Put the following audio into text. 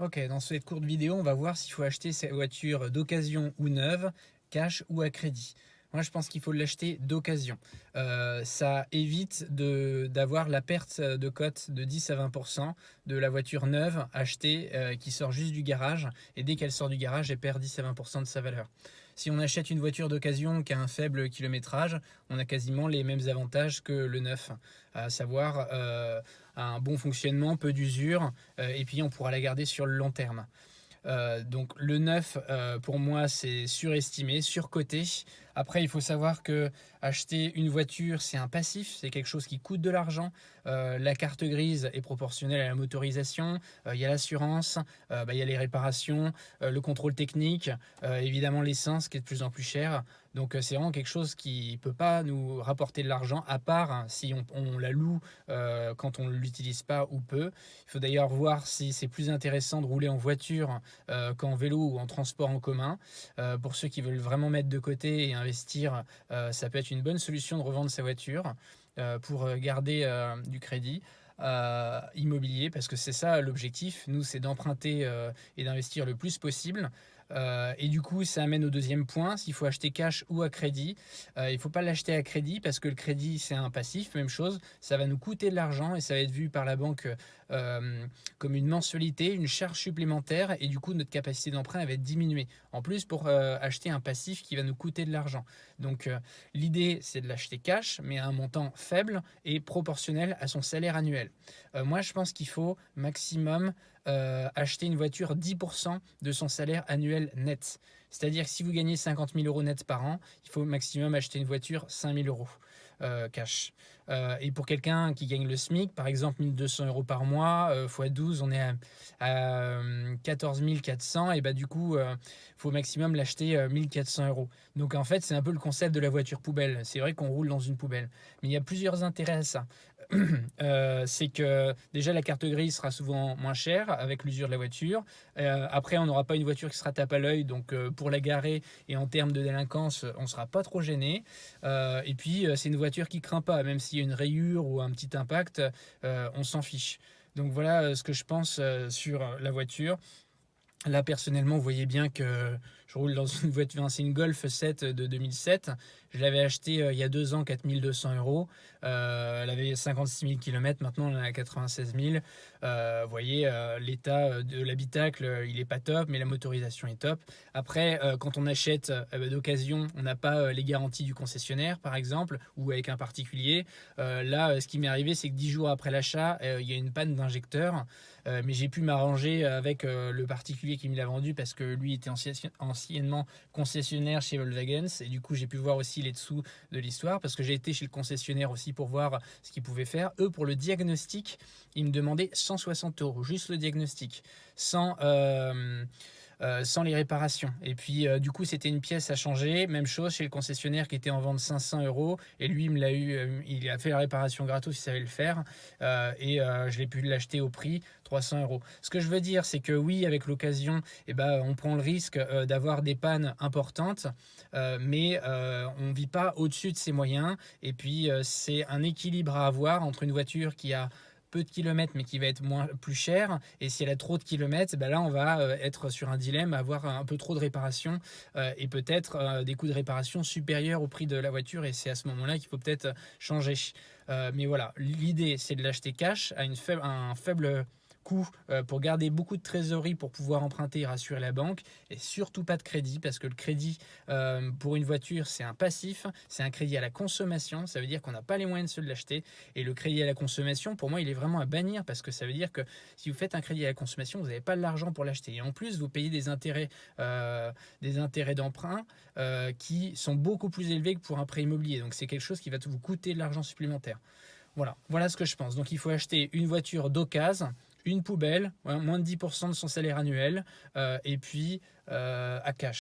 Ok, dans cette courte vidéo, on va voir s'il faut acheter sa voiture d'occasion ou neuve, cash ou à crédit. Moi, je pense qu'il faut l'acheter d'occasion. Ça évite d'avoir la perte de cote de 10 à 20% de la voiture neuve achetée qui sort juste du garage. Et dès qu'elle sort du garage, elle perd 10 à 20% de sa valeur. Si on achète une voiture d'occasion qui a un faible kilométrage, on a quasiment les mêmes avantages que le neuf, à savoir un bon fonctionnement, peu d'usure, et puis on pourra la garder sur le long terme. Donc le neuf, pour moi, c'est surestimé, surcoté. Après, il faut savoir que acheter une voiture, c'est un passif, c'est quelque chose qui coûte de l'argent. La carte grise est proportionnelle à la motorisation. Il y a l'assurance, il y a les réparations, le contrôle technique, évidemment l'essence qui est de plus en plus chère. Donc c'est vraiment quelque chose qui ne peut pas nous rapporter de l'argent, à part si on la loue quand on ne l'utilise pas ou peu. Il faut d'ailleurs voir si c'est plus intéressant de rouler en voiture qu'en vélo ou en transport en commun. Pour ceux qui veulent vraiment mettre de côté et investir, ça peut être une bonne solution de revendre sa voiture pour garder du crédit. Immobilier, parce que c'est ça l'objectif, nous c'est d'emprunter et d'investir le plus possible. Et du coup, ça amène au deuxième point, s'il faut acheter cash ou à crédit. Il ne faut pas l'acheter à crédit parce que le crédit, c'est un passif, même chose, ça va nous coûter de l'argent et ça va être vu par la banque comme une mensualité, une charge supplémentaire, et du coup, notre capacité d'emprunt va être diminuée. En plus, pour acheter un passif qui va nous coûter de l'argent. Donc, l'idée, c'est de l'acheter cash, mais à un montant faible et proportionnel à son salaire annuel. Moi, je pense qu'il faut maximum acheter une voiture 10% de son salaire annuel net. C'est-à-dire que si vous gagnez 50 000 euros net par an, il faut maximum acheter une voiture 5 000 euros cash. Et pour quelqu'un qui gagne le SMIC, par exemple 1 200 euros par mois, x 12, on est à 14 400, et bah du coup, il faut maximum l'acheter 1 400 euros. Donc en fait, c'est un peu le concept de la voiture poubelle. C'est vrai qu'on roule dans une poubelle. Mais il y a plusieurs intérêts à ça. C'est que déjà la carte grise sera souvent moins chère avec l'usure de la voiture. Après, on n'aura pas une voiture qui sera tape à l'œil, donc pour la garer et en termes de délinquance, on ne sera pas trop gêné. Et puis, c'est une voiture qui craint pas, même s'il y a une rayure ou un petit impact, on s'en fiche. Donc voilà ce que je pense sur la voiture. Là, personnellement, vous voyez bien que je roule dans une voiture, c'est une Golf 7 de 2007. Je l'avais acheté il y a 2 ans, 4 200 euros. Elle avait 56 000 km, maintenant on est à 96 000. Vous voyez, l'état de l'habitacle, il est pas top, mais la motorisation est top. Après, quand on achète d'occasion, on n'a pas les garanties du concessionnaire, par exemple, ou avec un particulier. Là, ce qui m'est arrivé, c'est que 10 jours après l'achat, il y a une panne d'injecteur. Mais j'ai pu m'arranger avec le particulier qui me l'a vendu parce que lui était anciennement concessionnaire chez Volkswagen, et du coup j'ai pu voir aussi les dessous de l'histoire parce que j'ai été chez le concessionnaire aussi pour voir ce qu'ils pouvaient faire. Eux, pour le diagnostic, ils me demandaient 160 euros, juste le diagnostic, sans les réparations. Et puis du coup c'était une pièce à changer, même chose chez le concessionnaire qui était en vente 500 euros, et lui il a fait la réparation gratos, il savait le faire, et je l'ai pu l'acheter au prix 300 euros. Ce que je veux dire, c'est que oui, avec l'occasion, on prend le risque d'avoir des pannes importantes, mais on ne vit pas au-dessus de ses moyens. Et puis c'est un équilibre à avoir entre une voiture qui a peu de kilomètres mais qui va être plus cher, et si elle a trop de kilomètres, là on va être sur un dilemme, avoir un peu trop de réparation et peut-être des coûts de réparation supérieurs au prix de la voiture, et c'est à ce moment-là qu'il faut peut-être changer. Mais voilà, l'idée c'est de l'acheter cash à un faible coût pour garder beaucoup de trésorerie pour pouvoir emprunter et rassurer la banque, et surtout pas de crédit, parce que le crédit pour une voiture c'est un passif, c'est un crédit à la consommation, ça veut dire qu'on n'a pas les moyens de se l'acheter. Et le crédit à la consommation, pour moi, il est vraiment à bannir, parce que ça veut dire que si vous faites un crédit à la consommation, vous n'avez pas l'argent pour l'acheter. Et en plus, vous payez des intérêts d'emprunt qui sont beaucoup plus élevés que pour un prêt immobilier. Donc c'est quelque chose qui va vous coûter de l'argent supplémentaire. Voilà ce que je pense. Donc il faut acheter une voiture d'occasion, une poubelle, moins de 10% de son salaire annuel, et puis à cash.